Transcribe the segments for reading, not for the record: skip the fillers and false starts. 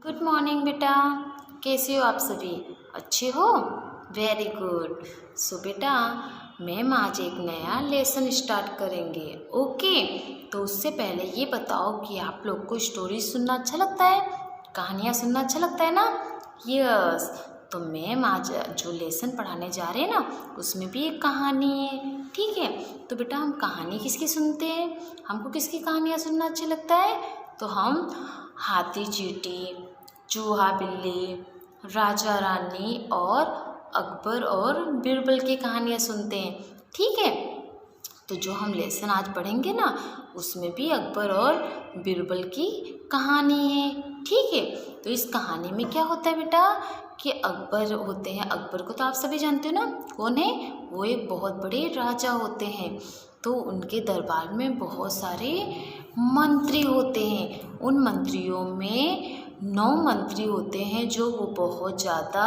Good morning बेटा। कैसे हो आप सभी? अच्छे हो? Very good. सो बेटा, मैम आज एक नया लेसन स्टार्ट करेंगे। ओके, तो उससे पहले ये बताओ कि आप लोग को स्टोरी सुनना अच्छा लगता है? कहानियाँ सुनना अच्छा लगता है ना? यस। तो मैम आज जो लेसन पढ़ाने जा रहे हैं ना, उसमें भी एक कहानी है। ठीक है, तो बेटा हम कहानी किसकी सुनते हैं? हमको किसकी कहानियाँ सुनना अच्छा लगता है? तो हम हाथी चींटी, चूहा बिल्ली, राजा रानी और अकबर और बीरबल की कहानियाँ सुनते हैं। ठीक है, तो जो हम लेसन आज पढ़ेंगे ना, उसमें भी अकबर और बीरबल की कहानी है। ठीक है, तो इस कहानी में क्या होता है बेटा कि अकबर होते हैं। अकबर को तो आप सभी जानते हो ना, कौन है वो? एक बहुत बड़े राजा होते हैं। तो उनके दरबार में बहुत सारे मंत्री होते हैं। उन मंत्रियों में 9 मंत्री होते हैं जो वो बहुत ज़्यादा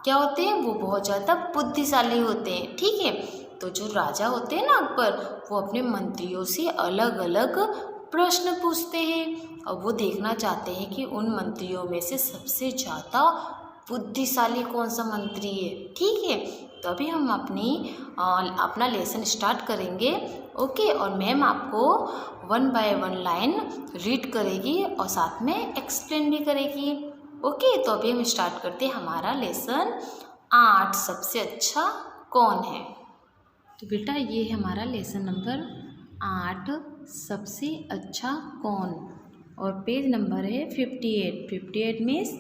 क्या होते हैं? वो बहुत ज़्यादा बुद्धिशाली होते हैं। ठीक है, तो जो राजा होते हैं ना अकबर, वो अपने मंत्रियों से अलग अलग प्रश्न पूछते हैं और वो देखना चाहते हैं कि उन मंत्रियों में से सबसे ज़्यादा बुद्धिशाली कौन सा मंत्री है। ठीक है, तभी हम अपना लेसन स्टार्ट करेंगे। ओके, और मैम आपको 1 बाय 1 लाइन रीड करेगी और साथ में एक्सप्लेन भी करेगी। ओके, तो अभी हम स्टार्ट करते हैं हमारा लेसन 8 सबसे अच्छा कौन है। तो बेटा ये है हमारा लेसन नंबर 8 सबसे अच्छा कौन, और पेज नंबर है 58। 58 मीन्स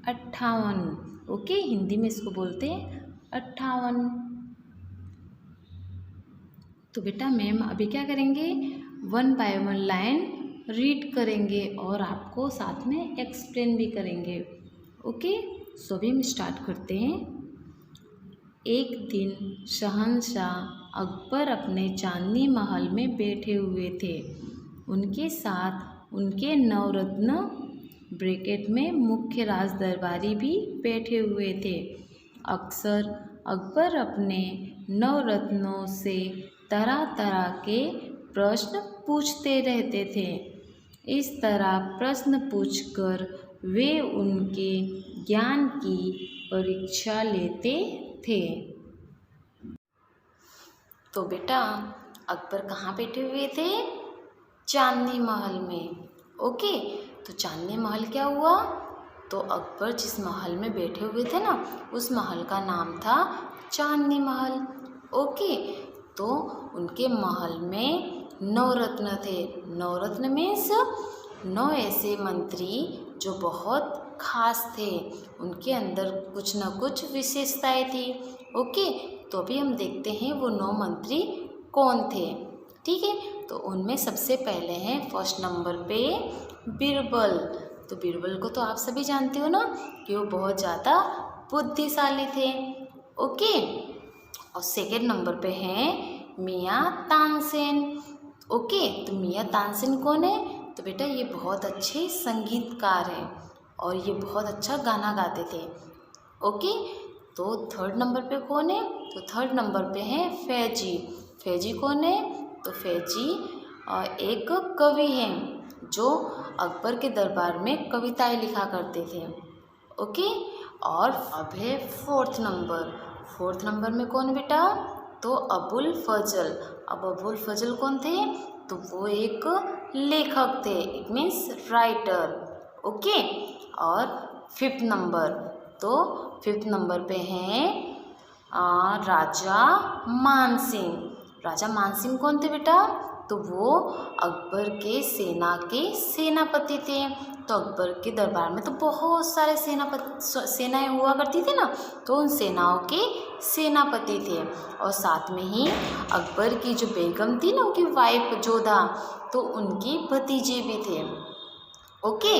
58। ओके, हिंदी में इसको बोलते हैं 58। तो बेटा मैम अभी क्या करेंगे, 1 बाय 1 लाइन रीड करेंगे और आपको साथ में एक्सप्लेन भी करेंगे। ओके, सो अभी हम स्टार्ट करते हैं। एक दिन शहंशाह अकबर अपने चांदनी महल में बैठे हुए थे। उनके साथ उनके नवरत्न ब्रैकेट में मुख्य राज दरबारी भी बैठे हुए थे। अक्सर अकबर अपने नवरत्नों से तरह तरह के प्रश्न पूछते रहते थे। इस तरह प्रश्न पूछकर वे उनके ज्ञान की परीक्षा लेते थे। तो बेटा अकबर कहाँ बैठे हुए थे? चांदनी महल में। ओके, तो चांदनी महल क्या हुआ? तो अकबर जिस महल में बैठे हुए थे ना, उस महल का नाम था चांदनी महल। ओके, तो उनके महल में 9 रत्न थे। 9 रत्न मीन्स 9 ऐसे मंत्री जो बहुत खास थे। उनके अंदर कुछ न कुछ विशेषताएं थी। ओके, तो अभी हम देखते हैं वो 9 मंत्री कौन थे। ठीक है, तो उनमें सबसे पहले हैं फर्स्ट नंबर पे बीरबल। तो बीरबल को तो आप सभी जानते हो ना कि वो बहुत ज़्यादा बुद्धिशाली थे। ओके, और सेकेंड नंबर पे हैं मियाँ तानसेन। ओके, तो मियाँ तानसेन कौन है? तो बेटा ये बहुत अच्छे संगीतकार हैं और ये बहुत अच्छा गाना गाते थे। ओके, तो थर्ड नंबर पे कौन है? तो थर्ड नंबर पे हैं फैजी। फैजी कौन है? तो फैजी एक कवि हैं जो अकबर के दरबार में कविताएं लिखा करते थे। ओके, और अब है फोर्थ नंबर। फोर्थ नंबर में कौन बेटा? तो अबुल फजल। अब अबुल फजल कौन थे? तो वो एक लेखक थे, इट मीन्स राइटर। ओके, और फिफ्थ नंबर, तो फिफ्थ नंबर पे हैं राजा मानसिंह। राजा मानसिंह कौन थे बेटा? तो वो अकबर के सेना के सेनापति थे। तो अकबर के दरबार में तो बहुत सारे सेनाएं हुआ करती थी ना, तो उन सेनाओं के सेनापति थे। और साथ में ही अकबर की जो बेगम थी ना, उनकी वाइफ जोधा, तो उनकी भतीजे भी थे। ओके,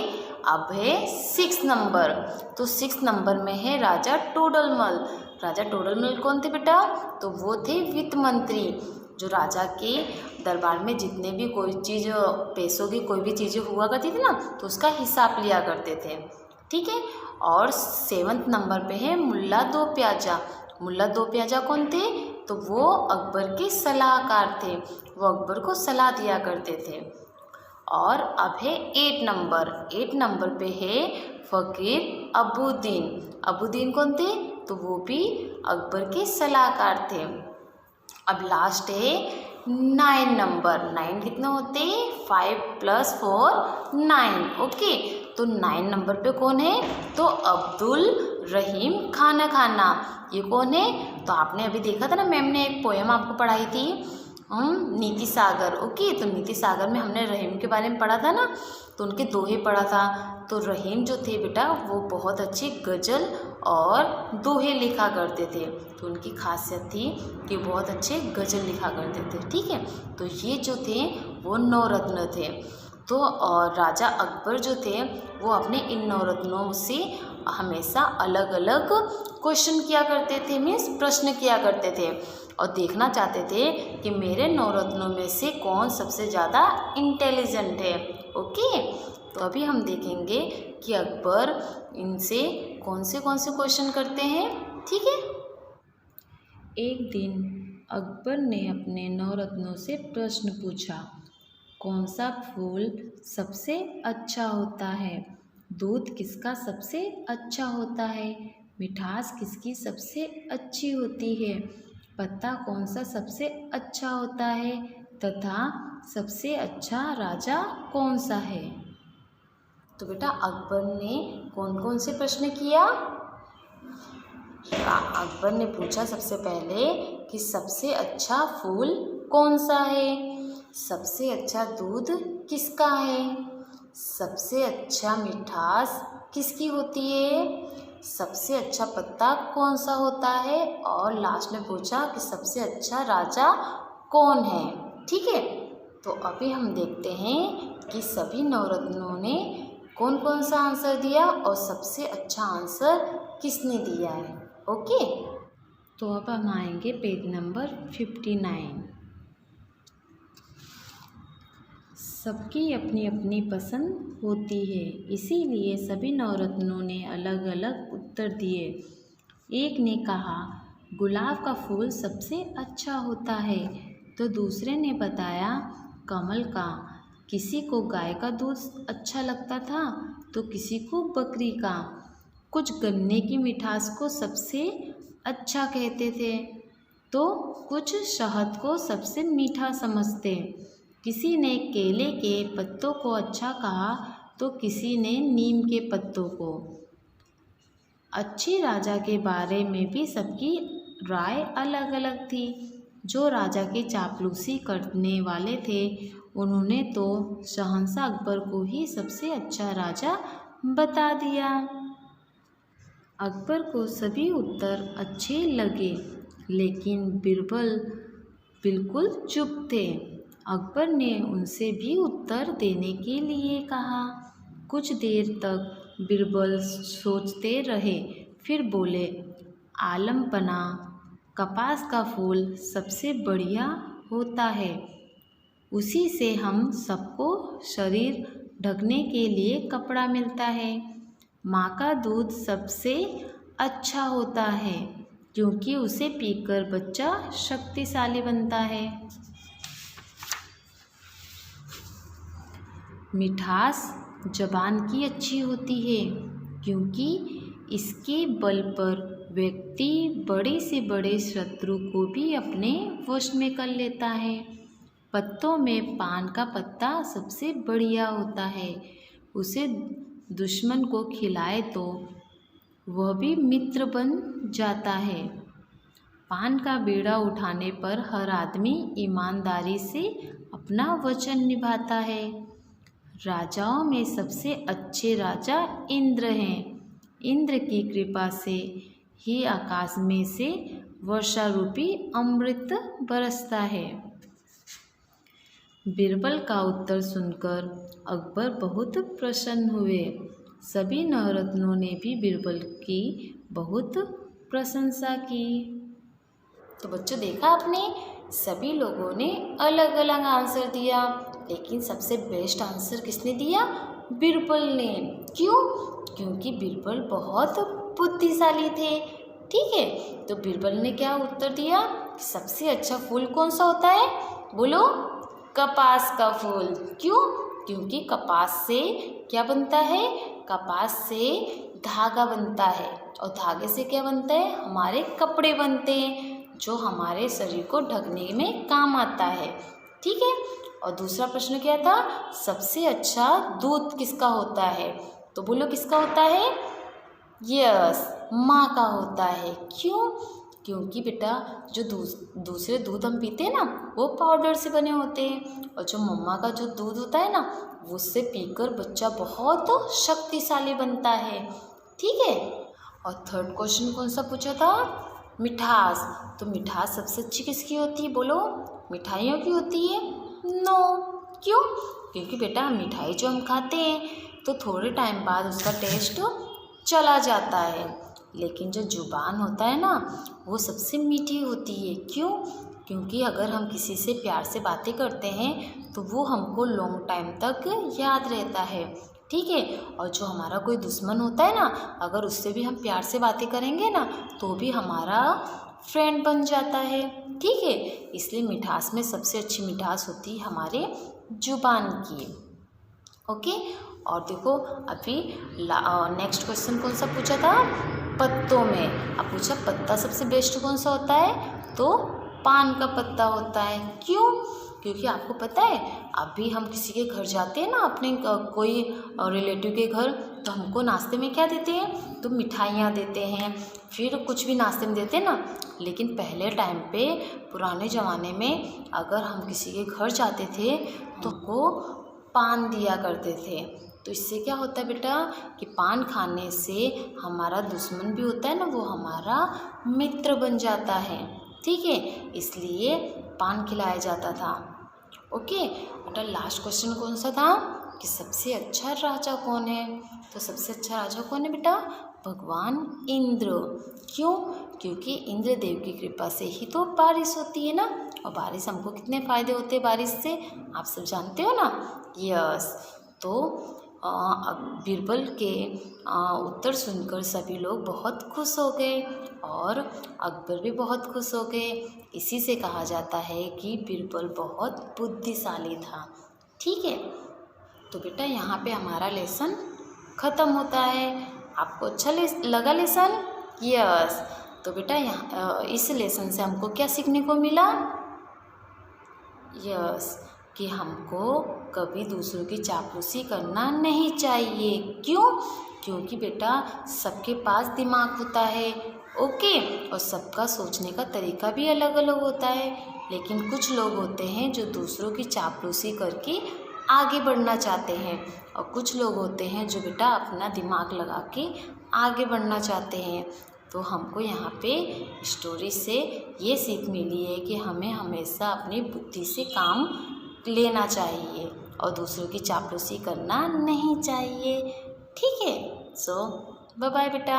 अब है 6 नंबर। तो 6 नंबर में है राजा टोडरमल। राजा टोडरमल कौन थे बेटा? तो वो थे वित्त मंत्री, जो राजा के दरबार में जितने भी कोई चीज़, पैसों की कोई भी चीज़ें हुआ करती थी ना, तो उसका हिसाब लिया करते थे। ठीक है, और 7th नंबर पे है मुल्ला दो प्याजा। मुल्ला दो प्याजा कौन थे? तो वो अकबर के सलाहकार थे, वो अकबर को सलाह दिया करते थे। और अब है 8 नंबर पे है फ़कीर अबुद्दीन। अबुद्दीन कौन थे? तो वो भी अकबर के सलाहकार थे। अब लास्ट है 9 नंबर। 9 कितने होते हैं? 5 + 4 9। ओके, तो 9 नंबर पे कौन है? तो अब्दुल रहीम खाना खाना। ये कौन है? तो आपने अभी देखा था ना, मैम ने एक पोएम आपको पढ़ाई थी, नीति सागर। ओके, तो नीति सागर में हमने रहीम के बारे में पढ़ा था ना, तो उनके दोहे पढ़ा था। तो रहीम जो थे बेटा, वो बहुत अच्छी गज़ल और दोहे लिखा करते थे। तो उनकी खासियत थी कि बहुत अच्छे गज़ल लिखा करते थे। ठीक है, तो ये जो थे वो नवरत्न थे। तो और राजा अकबर जो थे वो अपने इन नवरत्नों से हमेशा अलग अलग क्वेश्चन किया करते थे, मीन्स प्रश्न किया करते थे, और देखना चाहते थे कि मेरे नवरत्नों में से कौन सबसे ज़्यादा इंटेलिजेंट है। ओके, तो अभी हम देखेंगे कि अकबर इनसे कौन से क्वेश्चन करते हैं। ठीक है, एक दिन अकबर ने अपने नवरत्नों से प्रश्न पूछा, कौन सा फूल सबसे अच्छा होता है? दूध किसका सबसे अच्छा होता है? मिठास किसकी सबसे अच्छी होती है? पत्ता कौन सा सबसे अच्छा होता है? तथा सबसे अच्छा राजा कौन सा है? तो बेटा अकबर ने कौन से प्रश्न किया? अकबर ने पूछा सबसे पहले कि सबसे अच्छा फूल कौन सा है, सबसे अच्छा दूध किसका है, सबसे अच्छा मिठास किसकी होती है, सबसे अच्छा पत्ता कौन सा होता है, और लास्ट में पूछा कि सबसे अच्छा राजा कौन है। ठीक है, तो अभी हम देखते हैं कि सभी नवरत्नों ने कौन सा आंसर दिया और सबसे अच्छा आंसर किसने दिया है। ओके, तो अब हम आएंगे पेज नंबर 59। सबकी अपनी अपनी पसंद होती है, इसीलिए सभी नवरत्नों ने अलग अलग उत्तर दिए। एक ने कहा गुलाब का फूल सबसे अच्छा होता है, तो दूसरे ने बताया कमल का। किसी को गाय का दूध अच्छा लगता था, तो किसी को बकरी का। कुछ गन्ने की मिठास को सबसे अच्छा कहते थे, तो कुछ शहद को सबसे मीठा समझते। किसी ने केले के पत्तों को अच्छा कहा, तो किसी ने नीम के पत्तों को। अच्छे राजा के बारे में भी सबकी राय अलग अलग थी। जो राजा की चापलूसी करने वाले थे, उन्होंने तो शहंशाह अकबर को ही सबसे अच्छा राजा बता दिया। अकबर को सभी उत्तर अच्छे लगे, लेकिन बीरबल बिल्कुल चुप थे। अकबर ने उनसे भी उत्तर देने के लिए कहा। कुछ देर तक बीरबल सोचते रहे, फिर बोले, आलमपना, कपास का फूल सबसे बढ़िया होता है, उसी से हम सबको शरीर ढकने के लिए कपड़ा मिलता है। माँ का दूध सबसे अच्छा होता है, क्योंकि उसे पीकर बच्चा शक्तिशाली बनता है। मिठास ज़बान की अच्छी होती है, क्योंकि इसके बल पर व्यक्ति बड़े से बड़े शत्रु को भी अपने वश में कर लेता है। पत्तों में पान का पत्ता सबसे बढ़िया होता है, उसे दुश्मन को खिलाए तो वह भी मित्र बन जाता है। पान का बीड़ा उठाने पर हर आदमी ईमानदारी से अपना वचन निभाता है। राजाओं में सबसे अच्छे राजा इंद्र हैं। इंद्र की कृपा से ही आकाश में से वर्षा रूपी अमृत बरसता है। बीरबल का उत्तर सुनकर अकबर बहुत प्रसन्न हुए। सभी नवरत्नों ने भी बीरबल की बहुत प्रशंसा की। तो बच्चों देखा आपने, सभी लोगों ने अलग अलग आंसर दिया, लेकिन सबसे बेस्ट आंसर किसने दिया? बीरबल ने। क्यों? क्योंकि बीरबल बहुत बुद्धिशाली थे। ठीक है, तो बीरबल ने क्या उत्तर दिया? सबसे अच्छा फूल कौन सा होता है? बोलो, कपास का फूल। क्यों? क्योंकि कपास से क्या बनता है, कपास से धागा बनता है और धागे से क्या बनता है, हमारे कपड़े बनते हैं जो हमारे शरीर को ढकने में काम आता है। ठीक है। और दूसरा प्रश्न क्या था, सबसे अच्छा दूध किसका होता है, तो बोलो किसका होता है, यस, माँ का होता है। क्यों, क्योंकि बेटा जो दूसरे दूध हम पीते हैं ना वो पाउडर से बने होते हैं और जो मम्मा का जो दूध होता है ना उससे पीकर बच्चा बहुत शक्तिशाली बनता है। ठीक है। और थर्ड क्वेश्चन कौन सा पूछा था, मिठास। तो मिठास सबसे अच्छी किसकी होती है, बोलो, मिठाइयों की होती है, नो। क्यों, क्योंकि बेटा मिठाई जो हम खाते हैं तो थोड़े टाइम बाद उसका टेस्ट चला जाता है, लेकिन जो जुबान होता है ना वो सबसे मीठी होती है। क्यों, क्योंकि अगर हम किसी से प्यार से बातें करते हैं तो वो हमको लॉन्ग टाइम तक याद रहता है। ठीक है। और जो हमारा कोई दुश्मन होता है ना, अगर उससे भी हम प्यार से बातें करेंगे ना तो भी हमारा फ्रेंड बन जाता है। ठीक है। इसलिए मिठास में सबसे अच्छी मिठास होती है हमारे जुबान की। ओके। और देखो अभी नेक्स्ट क्वेश्चन कौन सा पूछा था, पत्तों में। अब पूछा पत्ता सबसे बेस्ट कौन सा होता है, तो पान का पत्ता होता है। क्यों, क्योंकि आपको पता है अभी हम किसी के घर जाते हैं ना, अपने कोई रिलेटिव के घर, तो हमको नाश्ते में क्या देते हैं, तो मिठाइयाँ देते हैं, फिर कुछ भी नाश्ते में देते हैं ना। लेकिन पहले टाइम पे पुराने ज़माने में अगर हम किसी के घर जाते थे तो वो पान दिया करते थे। तो इससे क्या होता है बेटा कि पान खाने से हमारा दुश्मन भी होता है ना वो हमारा मित्र बन जाता है। ठीक है। इसलिए पान खिलाया जाता था। ओके। बेटा लास्ट क्वेश्चन कौन सा था कि सबसे अच्छा राजा कौन है, तो सबसे अच्छा राजा कौन है बेटा, भगवान इंद्र। क्यों, क्योंकि इंद्र देव की कृपा से ही तो बारिश होती है ना, और बारिश हमको कितने फ़ायदे होते हैं बारिश से, आप सब जानते हो ना। यस। तो बीरबल के उत्तर सुनकर सभी लोग बहुत खुश हो गए और अकबर भी बहुत खुश हो गए। इसी से कहा जाता है कि बीरबल बहुत बुद्धिशाली था। ठीक है। तो बेटा यहाँ पे हमारा लेसन ख़त्म होता है। आपको अच्छा लगा लेसन? यस। तो बेटा यहाँ इस लेसन से हमको क्या सीखने को मिला? यस, कि हमको कभी दूसरों की चापलूसी करना नहीं चाहिए। क्यों, क्योंकि बेटा सबके पास दिमाग होता है। ओके। और सबका सोचने का तरीका भी अलग अलग होता है, लेकिन कुछ लोग होते हैं जो दूसरों की चापलूसी करके आगे बढ़ना चाहते हैं, और कुछ लोग होते हैं जो बेटा अपना दिमाग लगा के आगे बढ़ना चाहते हैं। तो हमको यहाँ पे स्टोरी से ये सीख मिली है कि हमें हमेशा अपनी बुद्धि से काम लेना चाहिए और दूसरों की चापलूसी करना नहीं चाहिए। ठीक है। सो बाय बाय बेटा।